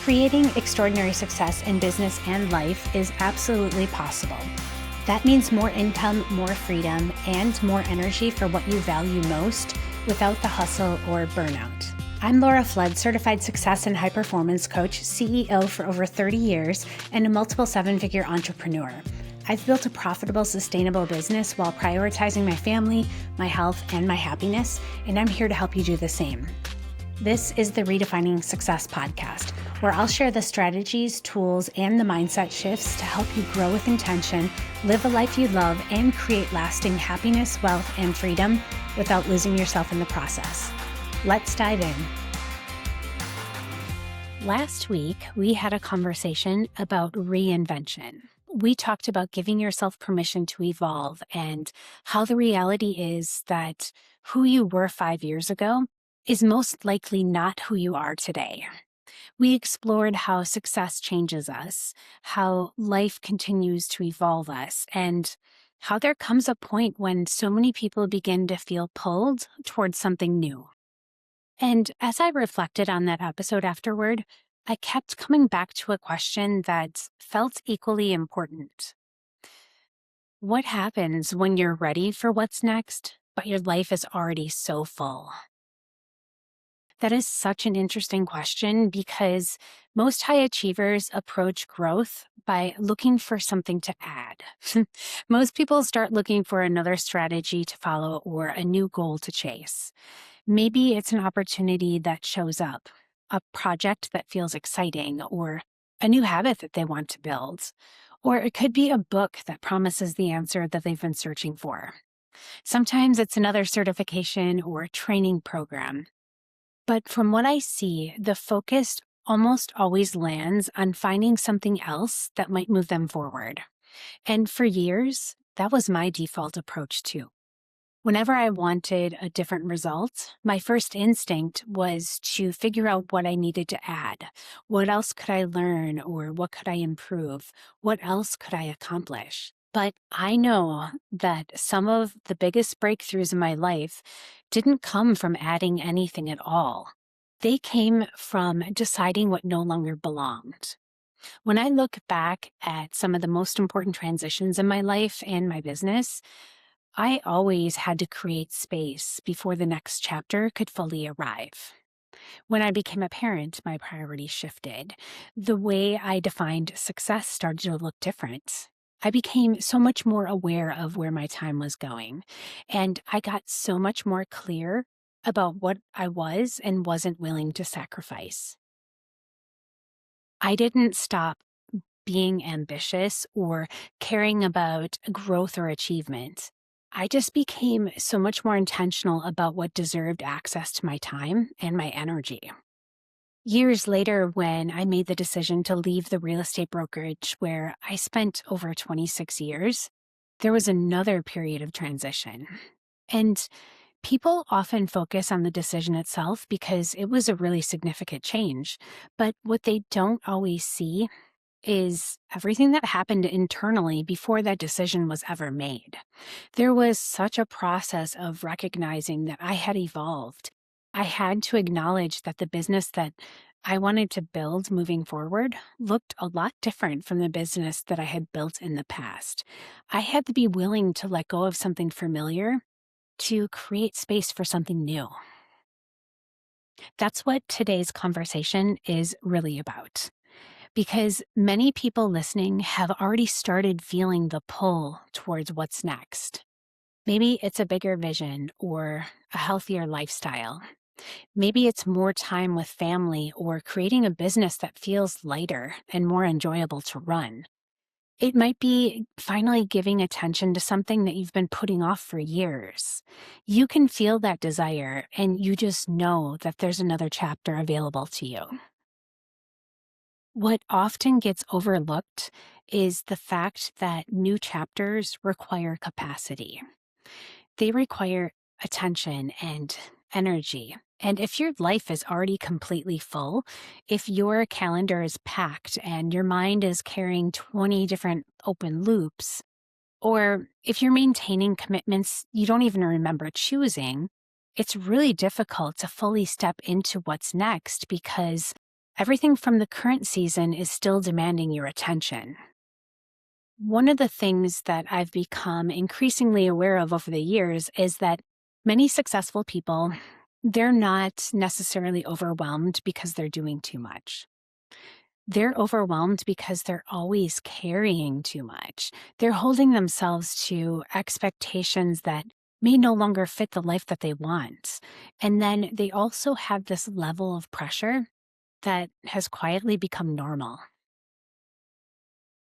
Creating extraordinary success in business and life is absolutely possible. That means more income, more freedom, and more energy for what you value most without the hustle or burnout. I'm Laura Flood, certified success and high performance coach, CEO for over 30 years, and a multiple seven-figure entrepreneur. I've built a profitable, sustainable business while prioritizing my family, my health, and my happiness, and I'm here to help you do the same. This is the Redefining Success Podcast, where I'll share the strategies, tools, and the mindset shifts to help you grow with intention, live a life you love, and create lasting happiness, wealth, and freedom without losing yourself in the process. Let's dive in. Last week, we had a conversation about reinvention. We talked about giving yourself permission to evolve and how the reality is that who you were 5 years ago is most likely not who you are today. We explored how success changes us, how life continues to evolve us, and how there comes a point when so many people begin to feel pulled towards something new. And as I reflected on that episode afterward, I kept coming back to a question that felt equally important. What happens when you're ready for what's next, but your life is already so full? That is such an interesting question because most high achievers approach growth by looking for something to add. Most people start looking for another strategy to follow or a new goal to chase. Maybe it's an opportunity that shows up, a project that feels exciting, or a new habit that they want to build. Or it could be a book that promises the answer that they've been searching for. Sometimes it's another certification or training program. But from what I see, the focus almost always lands on finding something else that might move them forward. And for years, that was my default approach too. Whenever I wanted a different result, my first instinct was to figure out what I needed to add. What else could I learn, or what could I improve? What else could I accomplish? But I know that some of the biggest breakthroughs in my life didn't come from adding anything at all. They came from deciding what no longer belonged. When I look back at some of the most important transitions in my life and my business, I always had to create space before the next chapter could fully arrive. When I became a parent, my priorities shifted. The way I defined success started to look different. I became so much more aware of where my time was going, and I got so much more clear about what I was and wasn't willing to sacrifice. I didn't stop being ambitious or caring about growth or achievement. I just became so much more intentional about what deserved access to my time and my energy. Years later, when I made the decision to leave the real estate brokerage where I spent over 26 years, there was another period of transition. And people often focus on the decision itself because it was a really significant change. But what they don't always see is everything that happened internally before that decision was ever made. There was such a process of recognizing that I had evolved. I had to acknowledge that the business that I wanted to build moving forward looked a lot different from the business that I had built in the past. I had to be willing to let go of something familiar to create space for something new. That's what today's conversation is really about. Because many people listening have already started feeling the pull towards what's next. Maybe it's a bigger vision or a healthier lifestyle. Maybe it's more time with family or creating a business that feels lighter and more enjoyable to run. It might be finally giving attention to something that you've been putting off for years. You can feel that desire, and you just know that there's another chapter available to you. What often gets overlooked is the fact that new chapters require capacity. They require attention and energy. And if your life is already completely full, if your calendar is packed and your mind is carrying 20 different open loops, or if you're maintaining commitments you don't even remember choosing, it's really difficult to fully step into what's next because everything from the current season is still demanding your attention. One of the things that I've become increasingly aware of over the years is that many successful people, they're not necessarily overwhelmed because they're doing too much. They're overwhelmed because they're always carrying too much. They're holding themselves to expectations that may no longer fit the life that they want. And then they also have this level of pressure that has quietly become normal.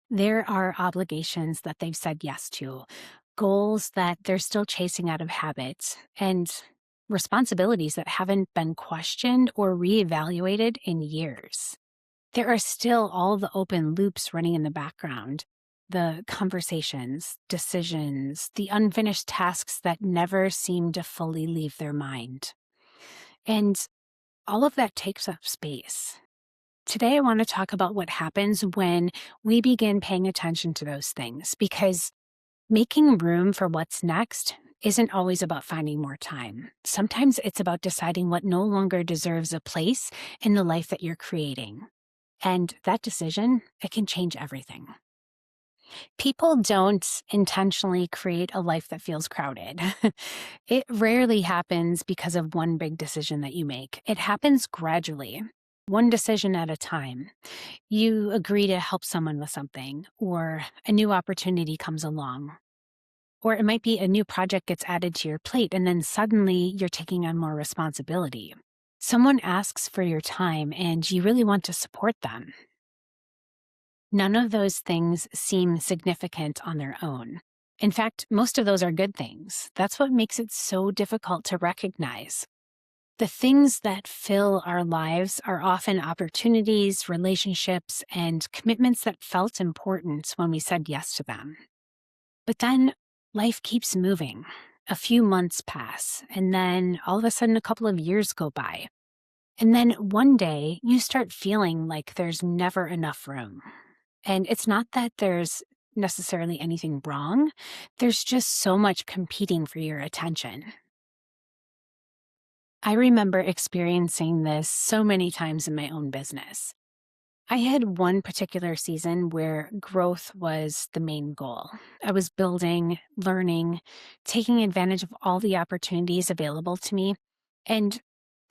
There are obligations that they've said yes to, goals that they're still chasing out of habit, and responsibilities that haven't been questioned or reevaluated in years. There are still all the open loops running in the background, the conversations, decisions, the unfinished tasks that never seem to fully leave their mind. And all of that takes up space. Today, I want to talk about what happens when we begin paying attention to those things, because making room for what's next isn't always about finding more time. Sometimes it's about deciding what no longer deserves a place in the life that you're creating. And that decision, it can change everything. People don't intentionally create a life that feels crowded. It rarely happens because of one big decision that you make. It happens gradually, one decision at a time. You agree to help someone with something, or a new opportunity comes along. Or it might be a new project gets added to your plate, and then suddenly you're taking on more responsibility. Someone asks for your time, and you really want to support them. None of those things seem significant on their own. In fact, most of those are good things. That's what makes it so difficult to recognize. The things that fill our lives are often opportunities, relationships, and commitments that felt important when we said yes to them. But then life keeps moving. A few months pass, and then all of a sudden a couple of years go by. And then one day you start feeling like there's never enough room. And it's not that there's necessarily anything wrong. There's just so much competing for your attention. I remember experiencing this so many times in my own business. I had one particular season where growth was the main goal. I was building, learning, taking advantage of all the opportunities available to me. And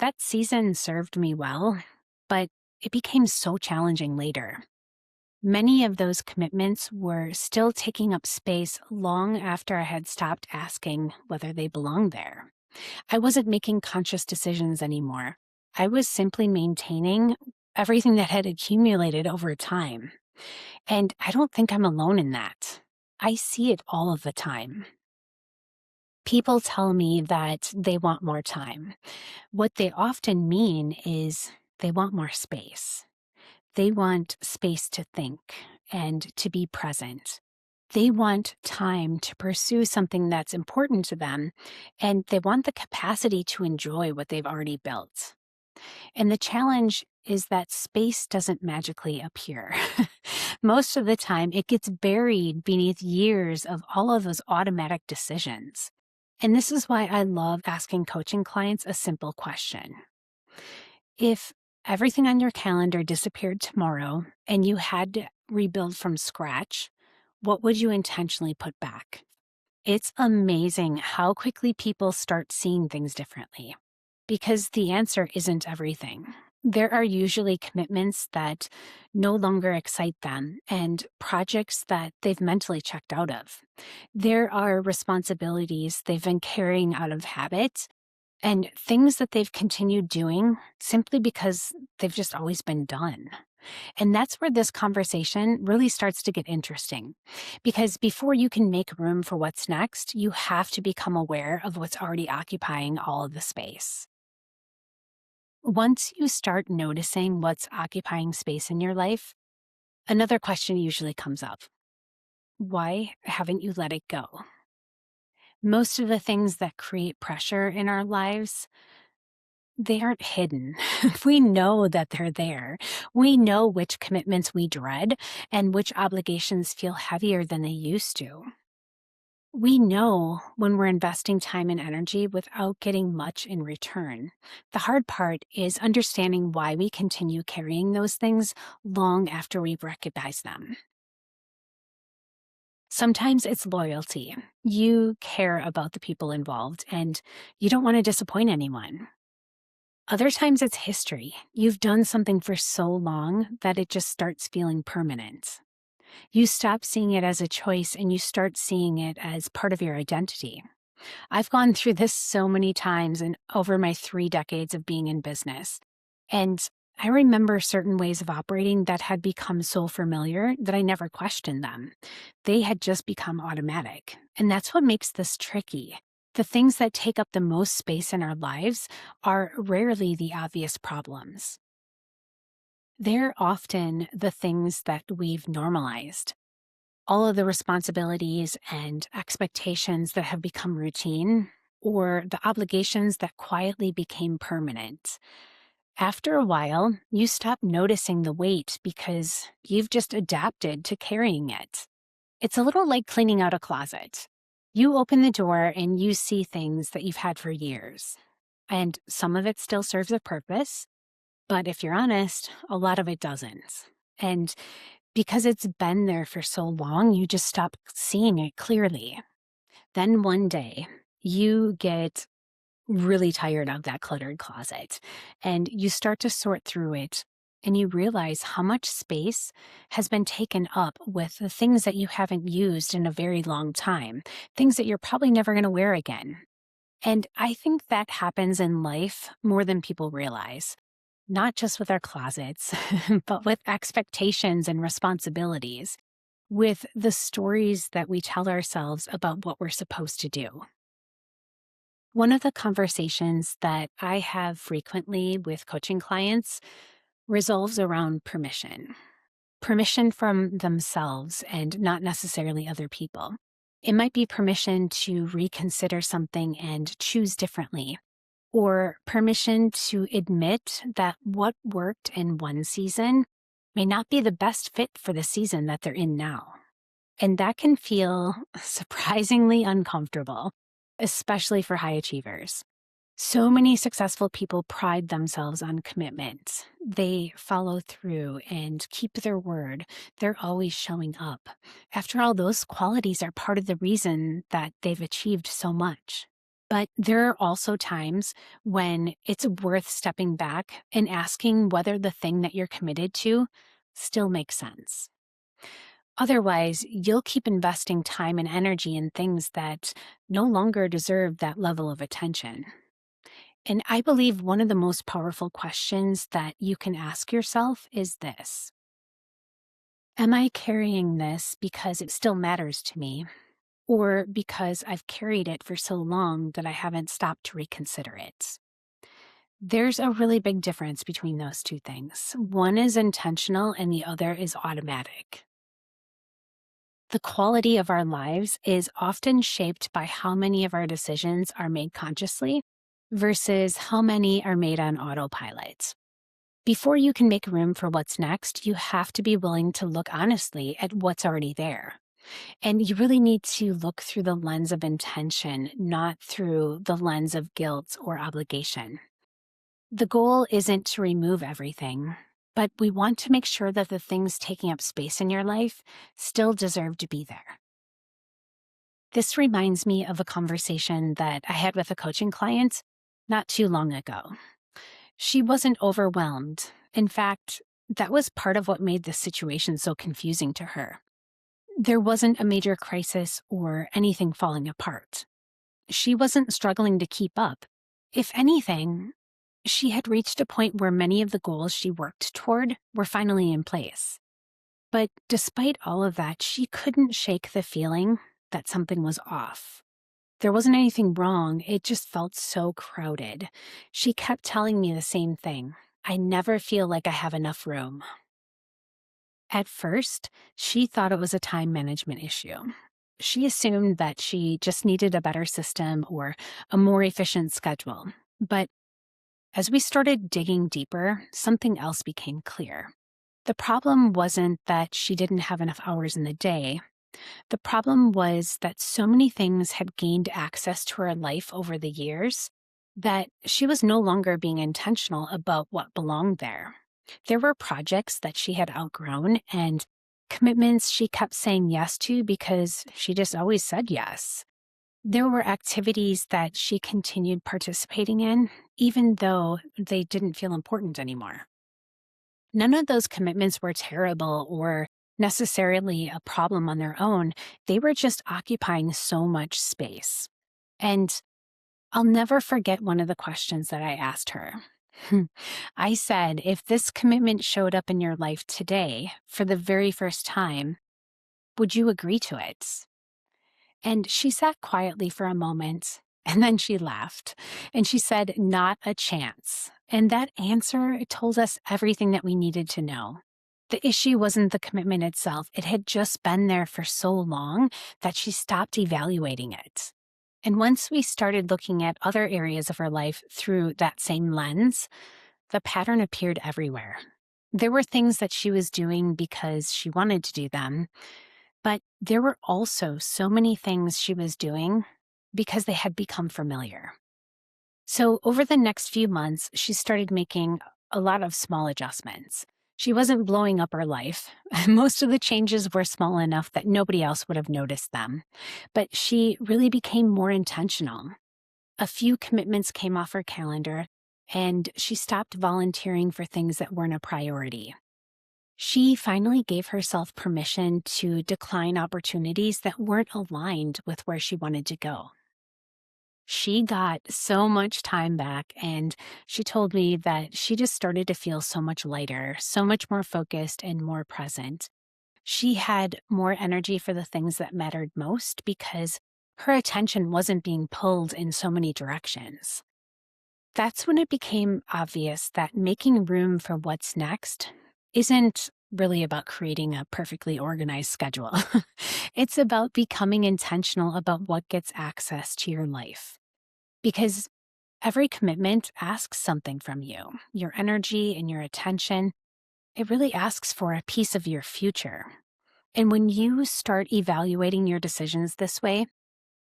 that season served me well, but it became so challenging later. Many of those commitments were still taking up space long after I had stopped asking whether they belonged there. I wasn't making conscious decisions anymore. I was simply maintaining everything that had accumulated over time. And I don't think I'm alone in that. I see it all of the time. People tell me that they want more time. What they often mean is they want more space. They want space to think and to be present. They want time to pursue something that's important to them, and they want the capacity to enjoy what they've already built. And the challenge is that space doesn't magically appear. Most of the time, it gets buried beneath years of all of those automatic decisions. And this is why I love asking coaching clients a simple question. If everything on your calendar disappeared tomorrow and you had to rebuild from scratch, what would you intentionally put back? It's amazing how quickly people start seeing things differently, because the answer isn't everything. There are usually commitments that no longer excite them and projects that they've mentally checked out of. There are responsibilities they've been carrying out of habit and things that they've continued doing simply because they've just always been done. And that's where this conversation really starts to get interesting. Because before you can make room for what's next, you have to become aware of what's already occupying all of the space. Once you start noticing what's occupying space in your life, another question usually comes up. Why haven't you let it go? Most of the things that create pressure in our lives, they aren't hidden. We know that they're there. We know which commitments we dread and which obligations feel heavier than they used to. We know when we're investing time and energy without getting much in return. The hard part is understanding why we continue carrying those things long after we've recognized them. Sometimes it's loyalty. You care about the people involved and you don't want to disappoint anyone. Other times it's history. You've done something for so long that it just starts feeling permanent. You stop seeing it as a choice and you start seeing it as part of your identity. I've gone through this so many times and over my 3 decades of being in business. And I remember certain ways of operating that had become so familiar that I never questioned them. They had just become automatic. And that's what makes this tricky. The things that take up the most space in our lives are rarely the obvious problems. They're often the things that we've normalized. All of the responsibilities and expectations that have become routine, or the obligations that quietly became permanent. After a while, you stop noticing the weight because you've just adapted to carrying it. It's a little like cleaning out a closet. You open the door and you see things that you've had for years. And some of it still serves a purpose, but if you're honest, a lot of it doesn't. And because it's been there for so long, you just stop seeing it clearly. Then one day, you get really tired of that cluttered closet and you start to sort through it and you realize how much space has been taken up with the things that you haven't used in a very long time, things that you're probably never going to wear again. And I think that happens in life more than people realize, not just with our closets, but with expectations and responsibilities, with the stories that we tell ourselves about what we're supposed to do. One of the conversations that I have frequently with coaching clients revolves around permission. Permission from themselves and not necessarily other people. It might be permission to reconsider something and choose differently, or permission to admit that what worked in one season may not be the best fit for the season that they're in now. And that can feel surprisingly uncomfortable, especially for high achievers. So many successful people pride themselves on commitment. They follow through and keep their word. They're always showing up. After all, those qualities are part of the reason that they've achieved so much. But there are also times when it's worth stepping back and asking whether the thing that you're committed to still makes sense. Otherwise, you'll keep investing time and energy in things that no longer deserve that level of attention. And I believe one of the most powerful questions that you can ask yourself is this: am I carrying this because it still matters to me, or because I've carried it for so long that I haven't stopped to reconsider it? There's a really big difference between those two things. One is intentional and the other is automatic. The quality of our lives is often shaped by how many of our decisions are made consciously versus how many are made on autopilot. Before you can make room for what's next, you have to be willing to look honestly at what's already there. And you really need to look through the lens of intention, not through the lens of guilt or obligation. The goal isn't to remove everything, but we want to make sure that the things taking up space in your life still deserve to be there. This reminds me of a conversation that I had with a coaching client not too long ago. She wasn't overwhelmed. In fact, that was part of what made this situation so confusing to her. There wasn't a major crisis or anything falling apart. She wasn't struggling to keep up. If anything, she had reached a point where many of the goals she worked toward were finally in place. But despite all of that, she couldn't shake the feeling that something was off. There wasn't anything wrong, it just felt so crowded. She kept telling me the same thing: I never feel like I have enough room. At first, she thought it was a time management issue. She assumed that she just needed a better system or a more efficient schedule. But as we started digging deeper, something else became clear. The problem wasn't that she didn't have enough hours in the day. The problem was that so many things had gained access to her life over the years that she was no longer being intentional about what belonged there. There were projects that she had outgrown and commitments she kept saying yes to because she just always said yes. There were activities that she continued participating in, even though they didn't feel important anymore. None of those commitments were terrible or necessarily a problem on their own. They were just occupying so much space. And I'll never forget one of the questions that I asked her. I said, if this commitment showed up in your life today for the very first time, would you agree to it? And she sat quietly for a moment and then she laughed and she said, not a chance. And that answer told us everything that we needed to know. The issue wasn't the commitment itself. It had just been there for so long that she stopped evaluating it. And once we started looking at other areas of her life through that same lens, the pattern appeared everywhere. There were things that she was doing because she wanted to do them, but there were also so many things she was doing because they had become familiar. So over the next few months, she started making a lot of small adjustments. She wasn't blowing up her life. Most of the changes were small enough that nobody else would have noticed them. But she really became more intentional. A few commitments came off her calendar, and she stopped volunteering for things that weren't a priority. She finally gave herself permission to decline opportunities that weren't aligned with where she wanted to go. She got so much time back, and she told me that she just started to feel so much lighter, so much more focused and more present. She had more energy for the things that mattered most because her attention wasn't being pulled in so many directions. That's when it became obvious that making room for what's next isn't really about creating a perfectly organized schedule. It's about becoming intentional about what gets access to your life. Because every commitment asks something from you, your energy and your attention. It really asks for a piece of your future. And when you start evaluating your decisions this way,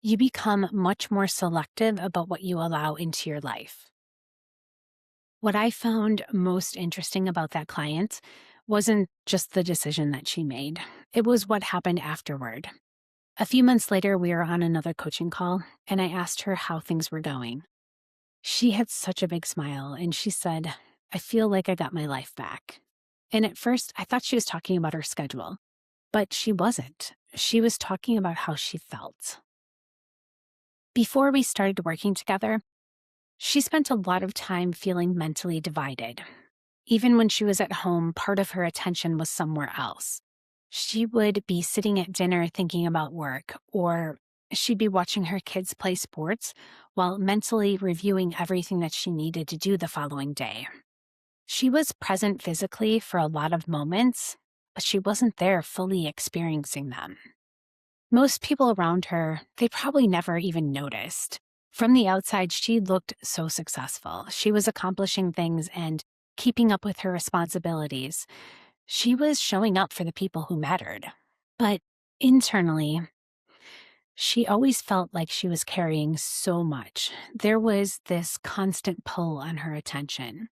you become much more selective about what you allow into your life. What I found most interesting about that client wasn't just the decision that she made. It was what happened afterward. A few months later, we were on another coaching call, and I asked her how things were going. She had such a big smile, and she said, I feel like I got my life back. And at first, I thought she was talking about her schedule, but she wasn't. She was talking about how she felt. Before we started working together, she spent a lot of time feeling mentally divided. Even when she was at home, part of her attention was somewhere else. She would be sitting at dinner thinking about work, or she'd be watching her kids play sports while mentally reviewing everything that she needed to do the following day. She was present physically for a lot of moments, but she wasn't there fully experiencing them. Most people around her, they probably never even noticed. From the outside, she looked so successful. She was accomplishing things and keeping up with her responsibilities. She was showing up for the people who mattered. But internally, she always felt like she was carrying so much. There was this constant pull on her attention,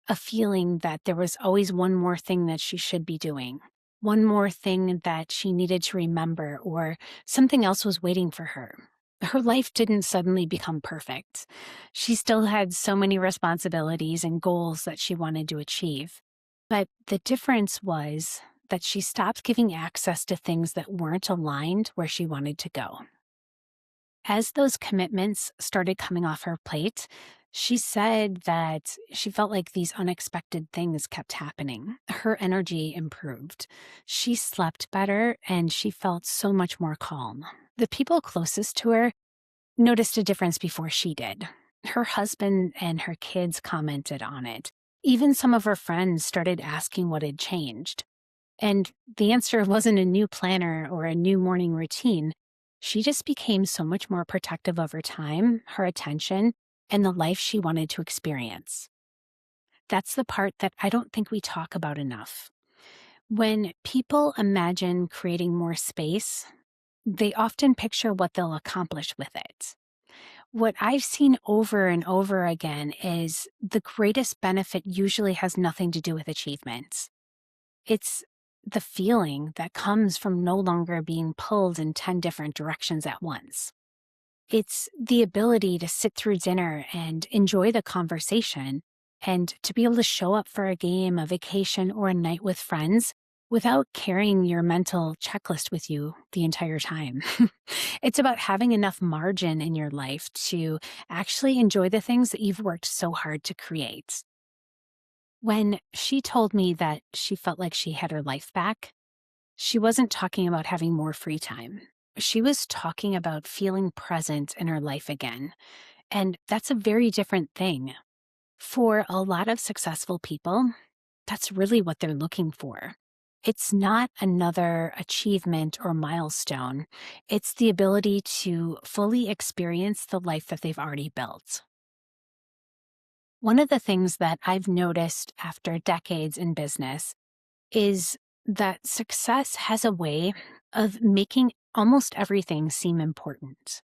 a feeling that there was always one more thing that she should be doing, one more thing that she needed to remember, or something else was waiting for her. Her life didn't suddenly become perfect. She still had so many responsibilities and goals that she wanted to achieve. But the difference was that she stopped giving access to things that weren't aligned where she wanted to go. As those commitments started coming off her plate, she said that she felt like these unexpected things kept happening. Her energy improved. She slept better and she felt so much more calm. The people closest to her noticed a difference before she did. Her husband and her kids commented on it. Even some of her friends started asking what had changed. And the answer wasn't a new planner or a new morning routine. She just became so much more protective of her time, her attention, and the life she wanted to experience. That's the part that I don't think we talk about enough. When people imagine creating more space, they often picture what they'll accomplish with it. What I've seen over and over again is the greatest benefit usually has nothing to do with achievements. It's the feeling that comes from no longer being pulled in 10 different directions at once. It's the ability to sit through dinner and enjoy the conversation and to be able to show up for a game, a vacation, or a night with friends without carrying your mental checklist with you the entire time. It's about having enough margin in your life to actually enjoy the things that you've worked so hard to create. When she told me that she felt like she had her life back, she wasn't talking about having more free time. She was talking about feeling present in her life again. And that's a very different thing. For a lot of successful people, that's really what they're looking for. It's not another achievement or milestone. It's the ability to fully experience the life that they've already built. One of the things that I've noticed after decades in business is that success has a way of making almost everything seem important.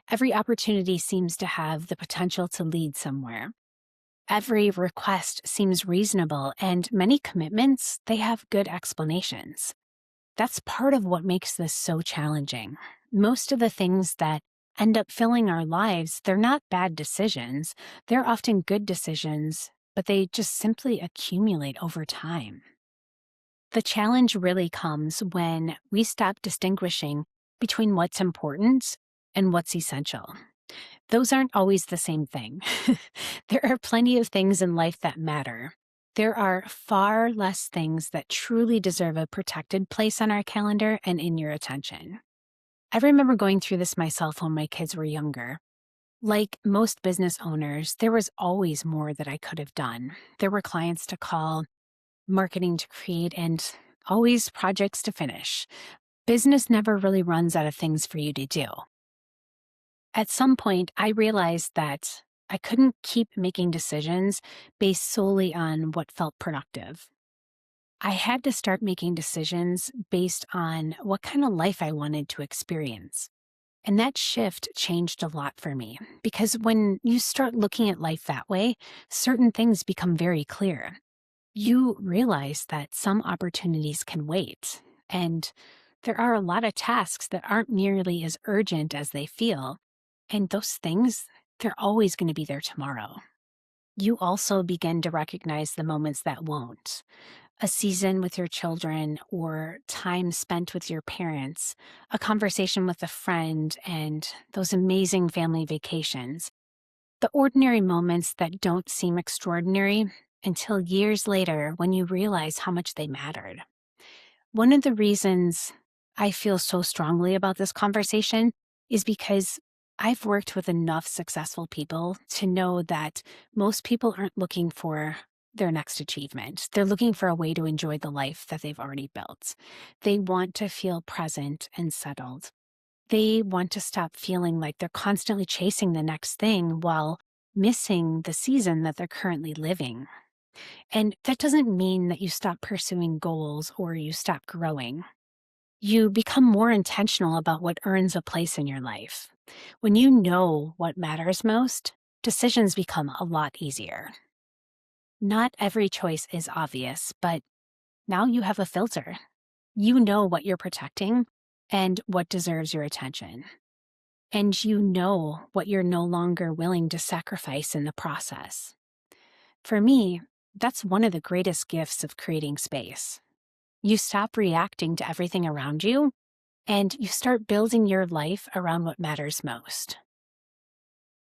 Every opportunity seems to have the potential to lead somewhere. Every request seems reasonable, and many commitments, they have good explanations. That's part of what makes this so challenging. Most of the things that end up filling our lives, they're not bad decisions. They're often good decisions, but they just simply accumulate over time. The challenge really comes when we stop distinguishing between what's important and what's essential. Those aren't always the same thing. There are plenty of things in life that matter. There are far less things that truly deserve a protected place on our calendar and in your attention. I remember going through this myself when my kids were younger. Like most business owners, there was always more that I could have done. There were clients to call, marketing to create, and always projects to finish. Business never really runs out of things for you to do. At some point, I realized that I couldn't keep making decisions based solely on what felt productive. I had to start making decisions based on what kind of life I wanted to experience. And that shift changed a lot for me because when you start looking at life that way, certain things become very clear. You realize that some opportunities can wait, and there are a lot of tasks that aren't nearly as urgent as they feel. And those things, they're always going to be there tomorrow. You also begin to recognize the moments that won't. A season with your children, or time spent with your parents, a conversation with a friend, and those amazing family vacations. The ordinary moments that don't seem extraordinary until years later when you realize how much they mattered. One of the reasons I feel so strongly about this conversation is because I've worked with enough successful people to know that most people aren't looking for their next achievement. They're looking for a way to enjoy the life that they've already built. They want to feel present and settled. They want to stop feeling like they're constantly chasing the next thing while missing the season that they're currently living. And that doesn't mean that you stop pursuing goals or you stop growing. You become more intentional about what earns a place in your life. When you know what matters most, decisions become a lot easier. Not every choice is obvious, but now you have a filter. You know what you're protecting and what deserves your attention. And you know what you're no longer willing to sacrifice in the process. For me, that's one of the greatest gifts of creating space. You stop reacting to everything around you, and you start building your life around what matters most.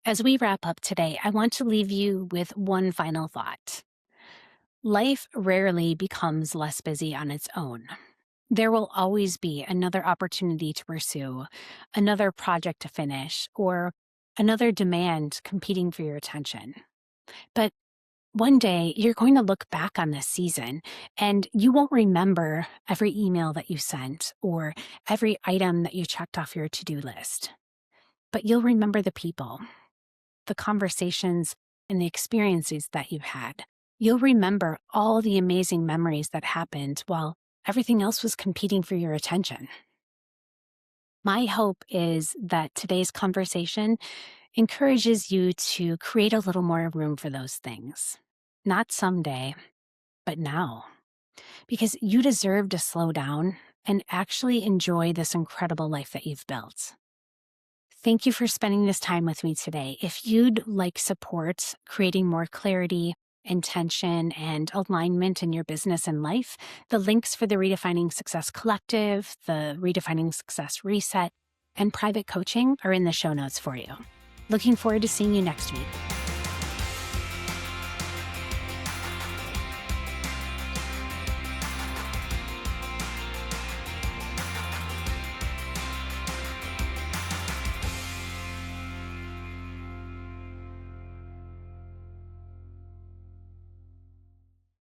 As we wrap up today, I want to leave you with one final thought. Life rarely becomes less busy on its own. There will always be another opportunity to pursue, another project to finish, or another demand competing for your attention. But one day, you're going to look back on this season and you won't remember every email that you sent or every item that you checked off your to-do list. But you'll remember the people, the conversations, and the experiences that you've had. You'll remember all the amazing memories that happened while everything else was competing for your attention. My hope is that today's conversation encourages you to create a little more room for those things. Not someday, but now. Because you deserve to slow down and actually enjoy this incredible life that you've built. Thank you for spending this time with me today. If you'd like support creating more clarity, intention, and alignment in your business and life, the links for the Redefining Success Collective, the Redefining Success Reset, and private coaching are in the show notes for you. Looking forward to seeing you next week.